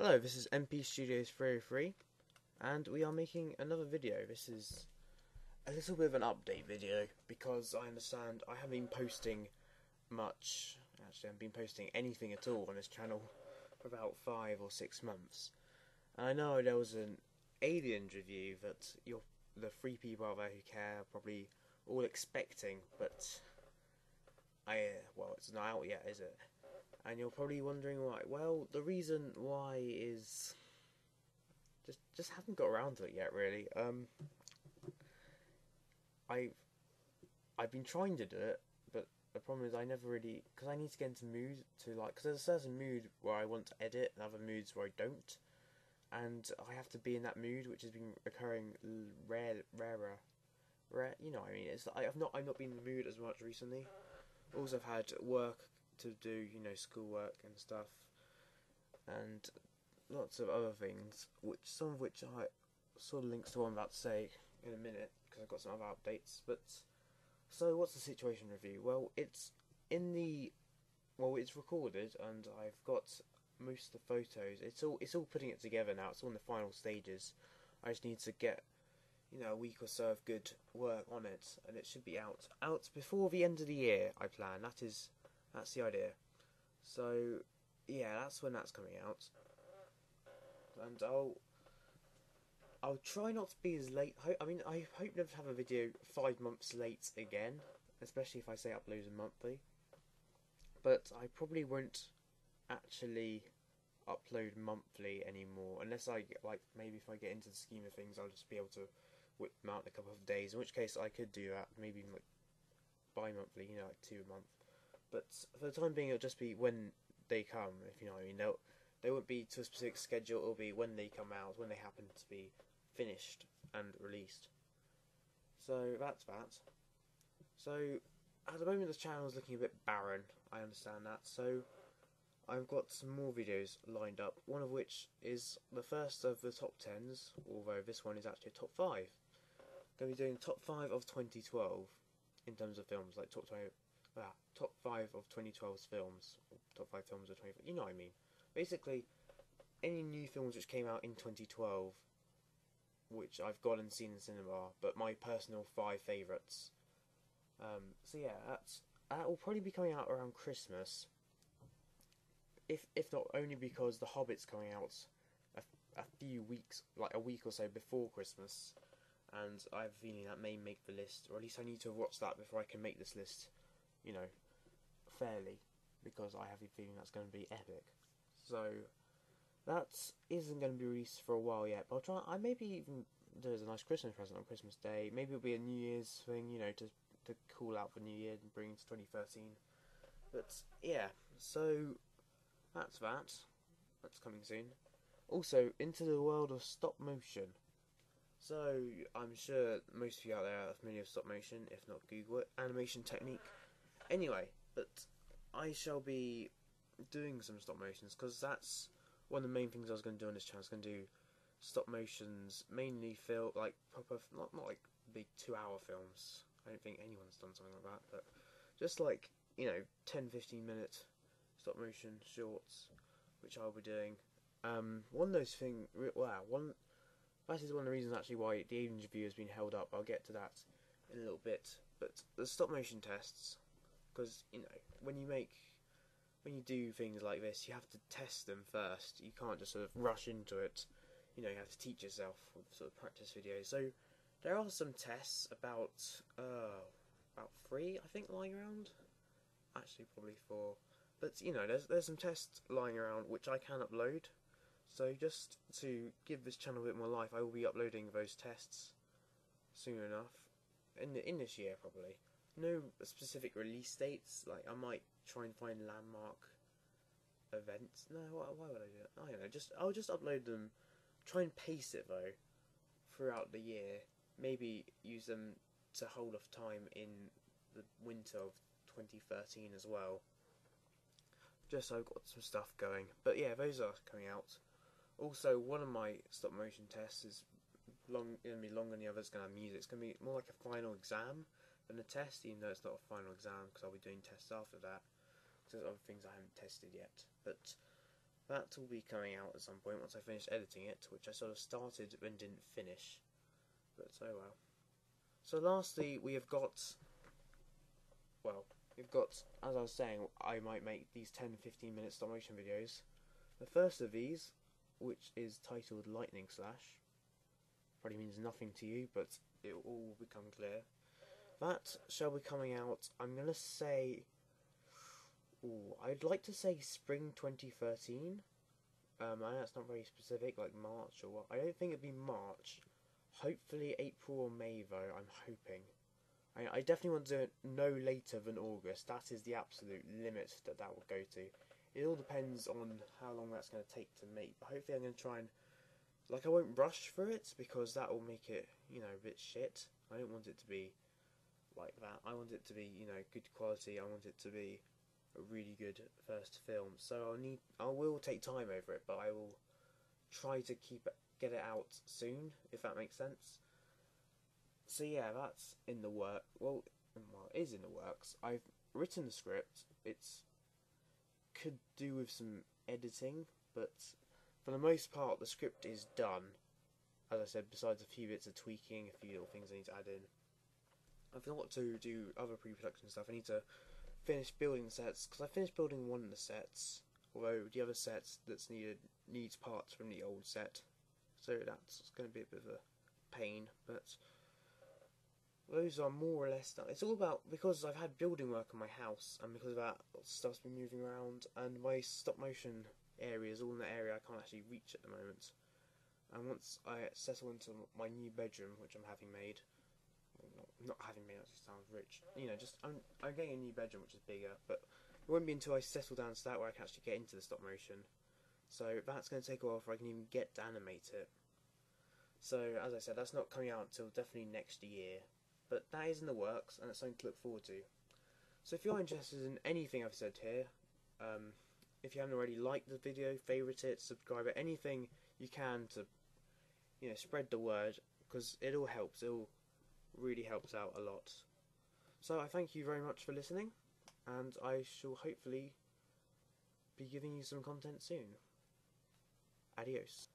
Hello, this is NPStudios 303, and we are making another video. This is a little bit of an update video, because I understand I haven't been posting much. Actually, I haven't been posting anything at all on this channel for about 5 or 6 months. And I know there was an Aliens review that the 3 people out there who care are probably all expecting, but well, it's not out yet, is it? And you're probably wondering why. Well, the reason why is just haven't got around to it yet, really. I've been trying to do it, but the problem is I never really, because I need to get into mood to because there's a certain mood where I want to edit and other moods where I don't, and I have to be in that mood, which has been occurring rarer. You know what I mean? I've not been in the mood as much recently. Also, I've had work to do, you know, schoolwork and stuff, and lots of other things, some of which I sort of links to what I'm about to say in a minute, because I've got some other updates. But so, what's the situation review? Well, it's recorded, and I've got most of the photos. It's all putting it together now. It's all in the final stages. I just need to get, you know, a week or so of good work on it, and it should be out before the end of the year. I plan. That's the idea. So yeah, that's when that's coming out, and I'll try not to be as late. I mean, I hope never to have a video 5 months late again, especially if I say upload monthly. But I probably won't actually upload monthly anymore, unless I maybe if I get into the scheme of things, I'll just be able to whip them out in a couple of days. In which case, I could do that, maybe like bi-monthly, you know, like 2 a month. But for the time being, it'll just be when they come, if you know what I mean. They won't be to a specific schedule. It'll be when they come out, when they happen to be finished and released. So that's that. So at the moment, the channel is looking a bit barren. I understand that. So I've got some more videos lined up. One of which is the first of the top 10s, although this one is actually a top 5. I'm going to be doing top 5 of 2012 in terms of films, like top 5 of 2012's films, or top 5 films of 2012. You know what I mean. Basically, any new films which came out in 2012, which I've gone and seen in cinema, but my personal 5 favourites. So yeah, that will probably be coming out around Christmas. If not only because The Hobbit's coming out a few weeks, like a week or so before Christmas, and I have a feeling that may make the list, or at least I need to watch that before I can make this list, you know, fairly, because I have a feeling that's going to be epic. So that isn't going to be released for a while yet, but I'll try. I maybe even do as a nice Christmas present on Christmas Day. Maybe it'll be a New Year's thing, you know, to call out for New Year and bring into 2013. But yeah, so that's coming soon. Also, into the world of stop motion. So I'm sure most of you out there are familiar with stop motion, if not Google it, animation technique. Anyway, but I shall be doing some stop motions, because that's one of the main things I was going to do on this channel. I was going to do stop motions, mainly like proper, not like big 2-hour films. I don't think anyone's done something like that, but just like, you know, 10-15 minute stop motion shorts, which I'll be doing. One of those things, that is one of the reasons actually why the Aliens review has been held up. I'll get to that in a little bit. But the stop motion tests, because, you know, when you do things like this, you have to test them first. You can't just sort of rush into it. You know, you have to teach yourself with sort of practice videos. So there are some tests, about 3, I think, lying around. Actually, probably 4. But, you know, there's some tests lying around which I can upload. So just to give this channel a bit more life, I will be uploading those tests soon enough, in this year probably. No specific release dates. Like, I might try and find landmark events. No, why would I do it? I don't know. I'll just upload them. Try and pace it though throughout the year. Maybe use them to hold off time in the winter of 2013 as well. Just so I've got some stuff going. But yeah, those are coming out. Also, one of my stop motion tests is going to be longer than the others. It's going to have music. It's going to be more like a final exam than a test, even though it's not a final exam, because I'll be doing tests after that. Because there's other things I haven't tested yet. But That will be coming out at some point once I finish editing it, which I sort of started and didn't finish. But oh well. So lastly, we have got, well, we've got, as I was saying, I might make these 10-15 minute stop motion videos. The first of these, which is titled Lightning Slash, probably means nothing to you, but it will all become clear. That shall be coming out, I'm going to say, I'd like to say spring 2013. I know it's not very specific, like March or what. I don't think it'd be March. Hopefully April or May, though, I'm hoping. I definitely want to do it no later than August. That is the absolute limit that will go to. It all depends on how long that's going to take to make. But hopefully I'm going to try and, like, I won't rush for it, because that will make it, you know, a bit shit. I don't want it to be like that. I want it to be, you know, good quality. I want it to be a really good first film. So I will take time over it, but I will try to get it out soon, if that makes sense. So yeah, that's in the work. Well, it is in the works. I've written the script. It's could do with some editing, but for the most part, the script is done. As I said, besides a few bits of tweaking, a few little things I need to add in. I've got to do other pre-production stuff. I need to finish building the sets, because I finished building one of the sets, although the other sets that's needs parts from the old set, so that's going to be a bit of a pain, but those are more or less done. It's all about, because I've had building work on my house, and because of that, stuff's been moving around, and my stop motion area is all in the area I can't actually reach at the moment. And once I settle into my new bedroom, which I'm having made, not having made, that just sounds rich, you know, just I'm getting a new bedroom which is bigger, but it won't be until I settle down to that where I can actually get into the stop motion. So that's going to take a while before I can even get to animate it. So as I said, that's not coming out until definitely next year, but that is in the works, and it's something to look forward to. So if you're interested in anything I've said here, if you haven't already, liked the video, favourite it, subscribe it, anything you can to, you know, spread the word, because it all helps. It all really helps out a lot. So I thank you very much for listening, and I shall hopefully be giving you some content soon. Adios.